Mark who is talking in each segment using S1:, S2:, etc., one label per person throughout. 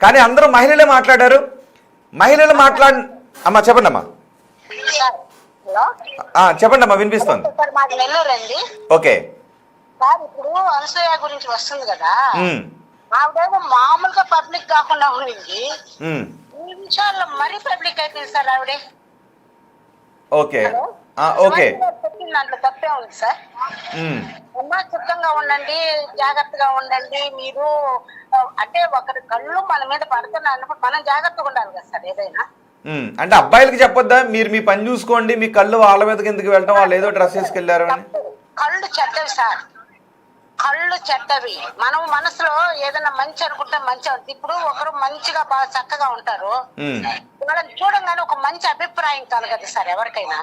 S1: కానీ అందరూ మహిళలే మాట్లాడారు. మహిళలు అమ్మా చెప్పండి అమ్మా. చెప్పండి అమ్మా, వినిపిస్తుంది. ఓకే
S2: సార్, ఇప్పుడు అనసూయ గురించి వస్తుంది కదా, ఆవిడేమో మామూలుగా పబ్లిక్ కాకుండా ఉండింది, ఈ విషయాల్లో మరీ పబ్లిక్ అయిపోయింది సార్ ఆవిడే.
S1: ఓకే ఓకే
S2: దాంట్లో తప్పే ఉంది సార్. అమ్మా సుఖంగా ఉండండి, జాగ్రత్తగా ఉండండి. మీరు అంటే ఒకరి కళ్ళు మన మీద పడుతున్నప్పుడు మనం జాగ్రత్తగా ఉండాలి కదా సార్. ఏదైనా
S1: అంటే అబ్బాయిలకి చెప్పొద్దా, మీరు మీ పని చూసుకోండి, మీ కళ్ళు వాళ్ళ మీదకి ఎందుకు వెళ్ళటం, వాళ్ళు ఏదో డ్రెస్ వేసుకెళ్లారు అని?
S2: కళ్ళు చెడ్డవి సార్, కళ్ళు చెడ్డవి. మనం మనసులో ఏదైనా మంచి అనుకుంటే మంచి అవుతుంది. ఇప్పుడు ఒకరు మంచిగా బాగా చక్కగా ఉంటారు, వాళ్ళని చూడంగానే ఒక మంచి అభిప్రాయం కలగదు సార్ ఎవరికైనా.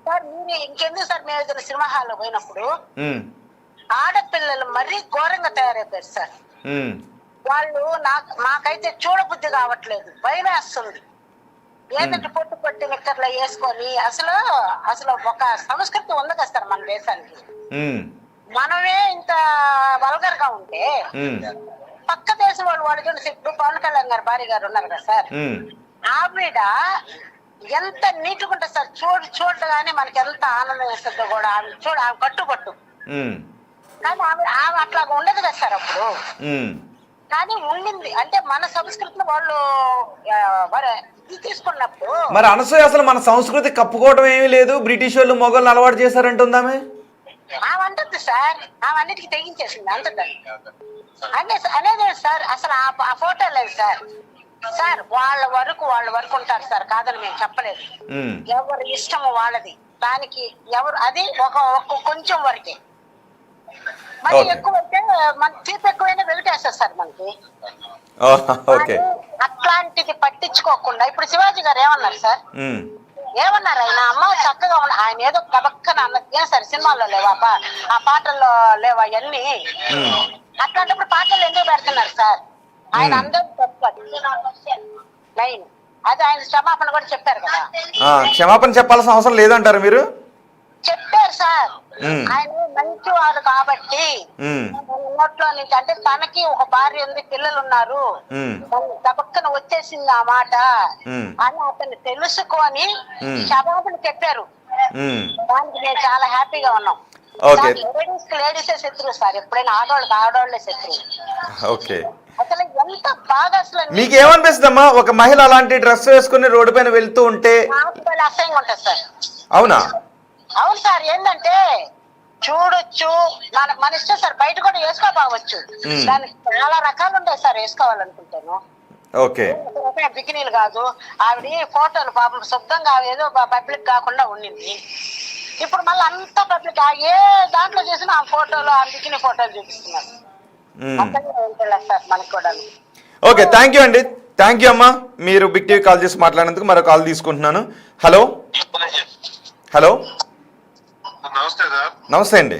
S2: సార్ మీరు ఇంకెందుకు సార్, మేము ఏదైనా సినిమా హాల్లో పోయినప్పుడు ఆడపిల్లలు మరీ ఘోరంగా తయారైపోయారు సార్. వాళ్ళు మాకైతే చూడబుద్ధి కావట్లేదు, భయం వేస్తుంది. ఏదంటే పొట్టు పొట్టి నిక్కర్లు వేసుకొని అసలు ఒక సంస్కృతి ఉంది కదా సార్ మన దేశానికి. మనమే ఇంత వల్గర్ గా ఉంటే పక్క దేశం వాళ్ళు చూడండి. ఇప్పుడు పవన్ కళ్యాణ్ గారు భార్య గారు ఉన్నారు కదా సార్, ఆవిడ ఎంత నీట్గా ఉంటుంది సార్. చూడగానే మనకి ఎంత ఆనందం వేస్తుందో కూడా. ఆమె కట్టుబట్టు, కానీ ఆమె అట్లాగా ఉండదు కదా సార్ అప్పుడు. కానీ ఉండింది అంటే మన సంస్కృతిని వాళ్ళు తీసుకున్నప్పుడు.
S1: మరి అనసూయ అసలు మన సంస్కృతి కప్పుకోవడం ఏమీ లేదు, బ్రిటిష్ వాళ్ళు మొగోళ్ళు అలవాటు చేశారంటుందామే.
S2: ఆమె అంటుంది సార్, ఆమె అన్నిటికీ తెగించేసింది అంటుందని అనేది సార్. అసలు ఆ ఫోటో లేదు సార్. సార్ వాళ్ళ వరకు ఉంటారు సార్, కాదని మేము చెప్పలేదు. ఎవరి ఇష్టము వాళ్ళది, దానికి ఎవరు అది ఒక కొంచెం వరకే. మరి ఎక్కువ అయితే మన తీపి ఎక్కువైనా వెలిటేస్తారు సార్ మనకి. అట్లాంటిది పట్టించుకోకుండా ఇప్పుడు శివాజీ గారు ఏమన్నారు సార్, ఏమన్నారు ఆయన, అమ్మ చక్కగా ఉన్న ఆయన ఏదో కబక్కన అన్నది సార్. సినిమాల్లో లేవా, ఆ పాటల్లో లేవా అవన్నీ? అట్లాంటప్పుడు పాటలు ఎందుకు పెడుతున్నారు సార్? ఆయన అందరూ లైన్ అది ఆయన క్షమాపణ కూడా చెప్పారు కదా.
S1: క్షమాపణ చెప్పాల్సిన అవసరం లేదంటారు మీరు? చెప్పారు
S2: సార్. ఆయన మంచివాడు కాబట్టి నోట్లో నుంచి అంటే తనకి ఒక భార్య ఉంది, పిల్లలు ఉన్నారు, పక్కన వచ్చేసింది ఆ మాట అని అతను తెలుసుకొని క్షమాపణ చెప్పారు. దానికి మేము చాలా హ్యాపీగా ఉన్నాం. లేడీసే శత్రువు సార్, ఎప్పుడైనా ఆడవాళ్ళే శత్రువు. అసలు ఎంత బాగా అసలు
S1: మీకు ఏమనిపిస్తుందమ్మా, ఒక మహిళ అలాంటి డ్రెస్ వేసుకుని రోడ్డు పైన వెళ్తూ ఉంటే?
S2: అసహ్యంగా ఉంటుంది సార్.
S1: అవునా?
S2: అవును సార్. ఏంటంటే చూడొచ్చు, మన ఇష్టం సార్. బయట కూడా వేసుకోవచ్చు, దానికి చాలా రకాలు ఉంటాయి సార్ వేసుకోవాలనుకుంటాను. బికినీలు కాదు, ఆవిడ ఫోటోలు పాపం శుద్ధంగా ఏదో పబ్లిక్ కాకుండా ఉండింది. ఇప్పుడు మళ్ళీ అంతా పబ్లిక్, ఏ దాంట్లో చేసినా ఆ ఫోటోలు, ఆ బికినీ ఫోటోలు చూపిస్తున్నారు. సార్ మనకు కూడా.
S1: ఓకే, థ్యాంక్ యూ అండి. థ్యాంక్ యూ అమ్మా, మీరు బిగ్ టీవీ కాల్ చేసి మాట్లాడినందుకు. మరో కాల్ తీసుకుంటున్నాను. హలో హలో
S3: నమస్తే సార్.
S1: నమస్తే అండి.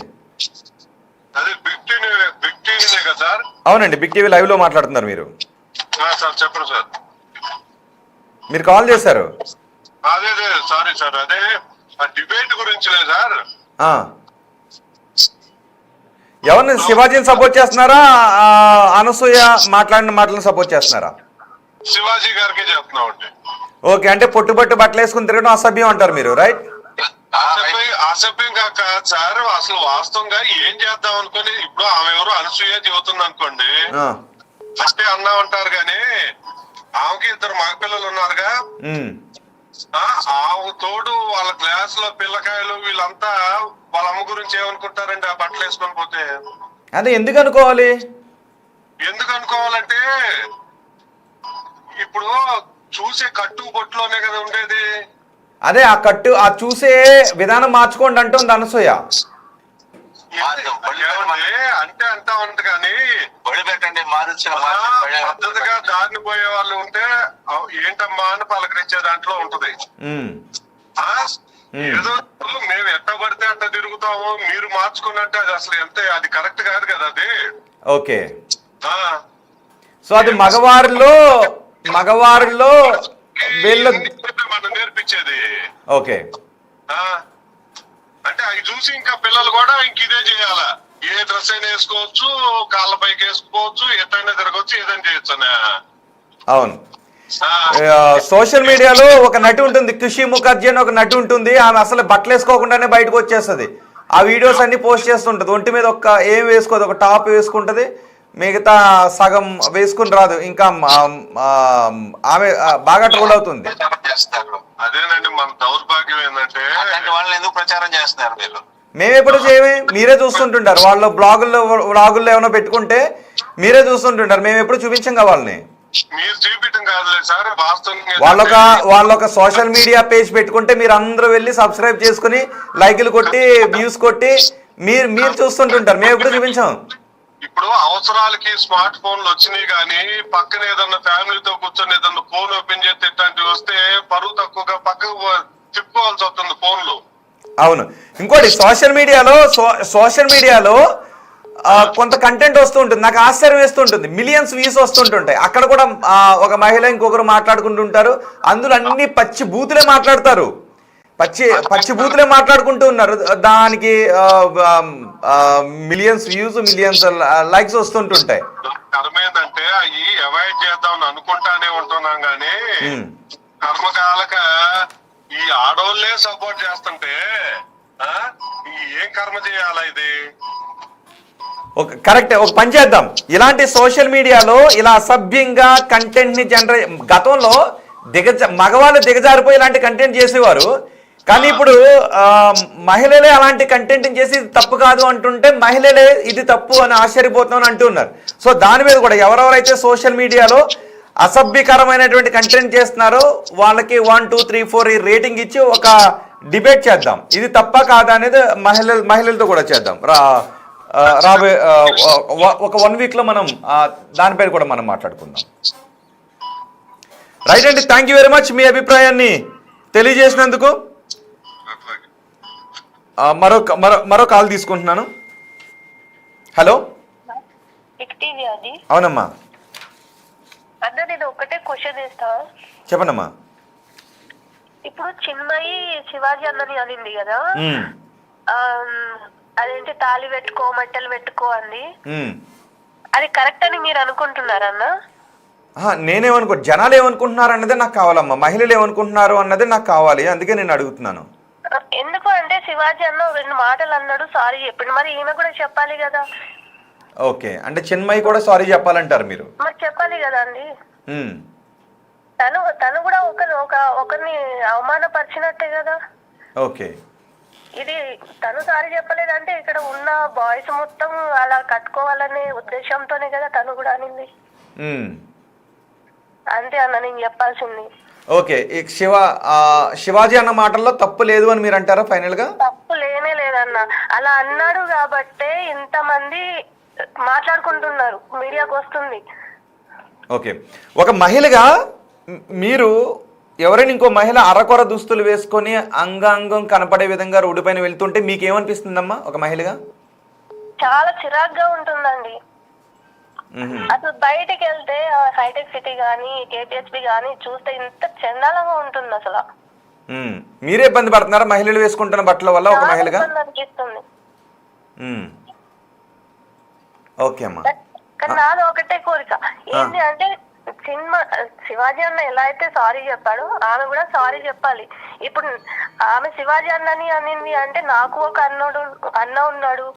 S3: సార్
S1: అవునండి, బిగ్ టీవీ లైవ్ లో మాట్లాడుతున్నారు మీరు.
S3: చెప్పండి సార్.
S1: మీరు కాల్ చేశారు.
S3: అదే సారీ సార్, అదే డిబేట్ గురించి లేదు సార్.
S1: ఎవరిని, శివాజీని సపోర్ట్ చేస్తున్నారా, అనసూయ మాట్లాడిన మాటలను సపోర్ట్ చేస్తున్నారా?
S3: శివాజీ గారికి చెప్తున్నామండి.
S1: ఓకే, అంటే పొట్టుబట్టు బట్టలు వేసుకుని తిరగడం అసభ్యం అంటారు మీరు, రైట్?
S3: అసభ్యం కాక సార్, అసలు వాస్తవంగా ఏం చేద్దాం అనుకుని, ఇప్పుడు ఆమె ఎవరు అనసూయ చెబుతుంది అనుకోండి, ఫస్ట్ అన్నా ఉంటారు కానీ ఆమెకి 2 మగపిల్లలు ఉన్నారుగా, ఆమె తోడు వాళ్ళ క్లాస్ లో పిల్లకాయలు వీళ్ళంతా వాళ్ళ అమ్మ గురించి ఏమనుకుంటారండి ఆ బట్టలు వేసుకొని పోతే?
S1: అదే ఎందుకు అనుకోవాలి?
S3: ఎందుకు అనుకోవాలంటే ఇప్పుడు చూసే కట్టు బొట్టులోనే కదా ఉండేది.
S1: అదే ఆ కట్టు, ఆ చూసే విధానం మార్చుకోండి అంటుంది అనసూయ.
S3: అంటే అంటా ఉంది కానీ పద్ధతిగా దారిని పోయే వాళ్ళు ఉంటే ఏంటమ్మా అని పలకరించే దాంట్లో ఉంటది. ఏదో మేము ఎట్ట పడితే అట్ట తిరుగుతాము, మీరు మార్చుకున్నట్టే అది అసలు అది కరెక్ట్ కాదు కదా అది.
S1: ఓకే, సో అది మగవారిలో వీళ్ళు
S3: మనం నేర్పించేది.
S1: ఓకే,
S3: అంటే అవి చూసి ఇంకా పిల్లలు కూడా ఇంక ఇదే చేయాలా? ఏ డ్రెస్ అయినా వేసుకోవచ్చు, కాళ్ళ పైకి వేసుకోవచ్చు, ఎట్టైనా తిరగవచ్చు, ఏదైనా చేయొచ్చు అనే.
S1: అవును. సోషల్ మీడియాలో ఒక నటి ఉంటుంది, ఖుషి ముఖర్జీ అని ఒక నటి ఉంటుంది. ఆమె అసలు బట్టలు వేసుకోకుండానే బయటకు వచ్చేస్తుంది. ఆ వీడియోస్ అన్ని పోస్ట్ చేస్తుంటది. ఒంటి మీద ఏం వేసుకోదు, ఒక టాప్ వేసుకుంటది, మిగతా సగం వేసుకుని రాదు. ఇంకా ఆమె బాగా ట్రోల్ అవుతుంది.
S3: అదేనండి మన దౌర్భాగ్యం ఏంటంటే
S4: వాళ్ళని ఎందుకు ప్రచారం చేస్తున్నారు మీరు?
S1: మేము ఎప్పుడు చేయమే, మీరే చూస్తుంటుంటారు. వాళ్ళు వ్లాగుల్లో ఏమైనా పెట్టుకుంటే మీరే చూస్తుంటుంటారు. మేము ఎప్పుడు చూపించాం కదా వాళ్ళని.
S3: మీరు చూపించడం కాదులే సార్,
S1: వాళ్ళొక సోషల్ మీడియా పేజ్ పెట్టుకుంటే మీరు అందరూ వెళ్ళి సబ్స్క్రైబ్ చేసుకుని లైకులు కొట్టి వ్యూస్ కొట్టి మీరు చూస్తుంటుంటారు. మేము ఎప్పుడు చూపించాం.
S3: ఇప్పుడు అవసరాలకి స్మార్ట్ ఫోన్లు వచ్చినాయి కానీ పక్కన ఏదన్నా ఫ్యామిలీతో కూర్చొని ఏదన్నా ఫోన్ ఓపెన్ చేస్తే ఇట్లాంటివి వస్తే పరువు తక్కువగా పక్కకు తిప్పుకోవాల్సి వస్తుంది ఫోన్లు.
S1: అవును. ఇంకోటి సోషల్ మీడియాలో కొంత కంటెంట్ వస్తూ ఉంటుంది. నాకు ఆశ్చర్యం వేస్తూ ఉంటుంది. మిలియన్స్ వ్యూస్ వస్తుంటుంటాయి. అక్కడ కూడా ఒక మహిళ ఇంకొకరు మాట్లాడుకుంటుంటారు. అందులో అన్ని పచ్చి బూతులే మాట్లాడతారు. పచ్చి బూతులే మాట్లాడుకుంటూ ఉన్నారు. దానికి మిలియన్స్ వ్యూస్, మిలియన్స్ లైక్స్ వస్తుంటుంటాయి.
S3: కర్మ ఏంటంటే అవి అవాయిడ్ చేద్దామని అనుకుంటానే ఉంటున్నాం గానీ కర్మకాలక ఈ ఆడోళ్ళే సపోర్ట్ చేస్తుంటే ఏం కర్మ చేయాలా ఇది?
S1: కరెక్ట్. ఒక పని చేద్దాం. ఇలాంటి సోషల్ మీడియాలో ఇలా అసభ్యంగా కంటెంట్ ని గతంలో మగవాళ్ళు దిగజారిపోయి ఇలాంటి కంటెంట్ చేసేవారు. కానీ ఇప్పుడు మహిళలే అలాంటి కంటెంట్ చేసి ఇది తప్పు కాదు అంటుంటే మహిళలే ఇది తప్పు అని ఆశ్చర్యపోతున్నాం అంటున్నారు. సో దాని మీద కూడా ఎవరెవరైతే సోషల్ మీడియాలో అసభ్యకరమైనటువంటి కంటెంట్ చేస్తున్నారో వాళ్ళకి 1, 2, 3, 4 ఈ రేటింగ్ ఇచ్చి ఒక డిబేట్ చేద్దాం. ఇది తప్ప కాదా అనేది మహిళలతో కూడా చేద్దాం. రాబోయే ఒక 1 వీక్లో మనం దానిపైన కూడా మనం మాట్లాడుకుందాం. రైట్ అండి, థ్యాంక్ యూ వెరీ మచ్ మీ అభిప్రాయాన్ని తెలియజేసినందుకు. మరో కాల్ తీసుకుంటున్నాను. హలో. అవునమ్మా.
S5: అన్న నేను ఒకటే క్వశ్చన్ వేస్తా.
S1: చెప్పండమ్మా.
S5: ఇప్పుడు చిన్మయి శివాజీ అన్నని అనింది కదా, అదేంటి తాళి పెట్టుకో మట్టెలు పెట్టుకో అంది, అది కరెక్ట్ అని మీరు అనుకుంటున్నారన్న?
S1: నేనేమనుకో, జనాలు ఏమనుకుంటున్నారు అన్నదే నాకు కావాలమ్మా. మహిళలు ఏమనుకుంటున్నారు అన్నదే నాకు కావాలి. అందుకే నేను అడుగుతున్నాను.
S5: ఎందుకు అంటే శివాజీ అన్న 2 మాటలు అన్నాడు, సారీ చెప్పిండు, మరి ఈమె కూడా చెప్పాలి కదా.
S1: ఓకే, అంటే చిన్మయి కూడా సారీ చెప్పాలంటారు మీరు?
S5: మరి చెప్పాలి కదా అండి. తను కూడా ఒకరిని అవమానపరిచినట్టే కదా.
S1: ఓకే,
S5: ఇది తను సారీ చెప్పలేదంటే ఇక్కడ ఉన్న బాయ్స్ మొత్తం అలా కట్టుకోవాలనే ఉద్దేశంతోనే కదా తను కూడా అనింది. అంతే అన్న నేను చెప్పాల్సింది.
S1: ఓకే, శివాజీ అన్న మాటల్లో తప్పు లేదు అని మీరు అంటారా ఫైనల్ గా?
S5: తప్పు లేనే లేదన్న, అలా అన్నాడు కాబట్టే ఇంతమంది మాట్లాడుకుంటున్నారు, మీడియాకు వస్తుంది.
S1: ఓకే, ఒక మహిళగా మీరు ఎవరైనా ఇంకో మహిళ అరకొర దుస్తులు వేసుకొని అంగాంగం కనపడే విధంగా రోడ్డు పైన వెళ్తుంటే మీకు ఏమనిపిస్తుందమ్మా ఒక మహిళగా?
S5: చాలా చిరాగ్గా ఉంటుందండి. అసలు బయటికి వెళ్తే హైటెక్ సిటీ గానీ కేపీహెచ్పి గానీ చూస్తే ఇంత చండాలంగా ఉంటుంది అసలు.
S1: మీరే ఇబ్బంది పడుతున్నారా మహిళలు వేసుకుంటున్న బట్టల వల్ల ఒక మహిళగా?
S5: అనిపిస్తుంది.
S1: ఓకే అమ్మా.
S5: కానీ నాది ఒకటే కోరిక ఏంటి అంటే శివాజీ అన్న ఎలా అయితే సారీ చెప్పాడో ఆమె కూడా సారీ చెప్పాలి. ఇప్పుడు ఆమె శివాజీ అన్నని అనింది అంటే నాకు ఒక అన్న ఉన్నాడు,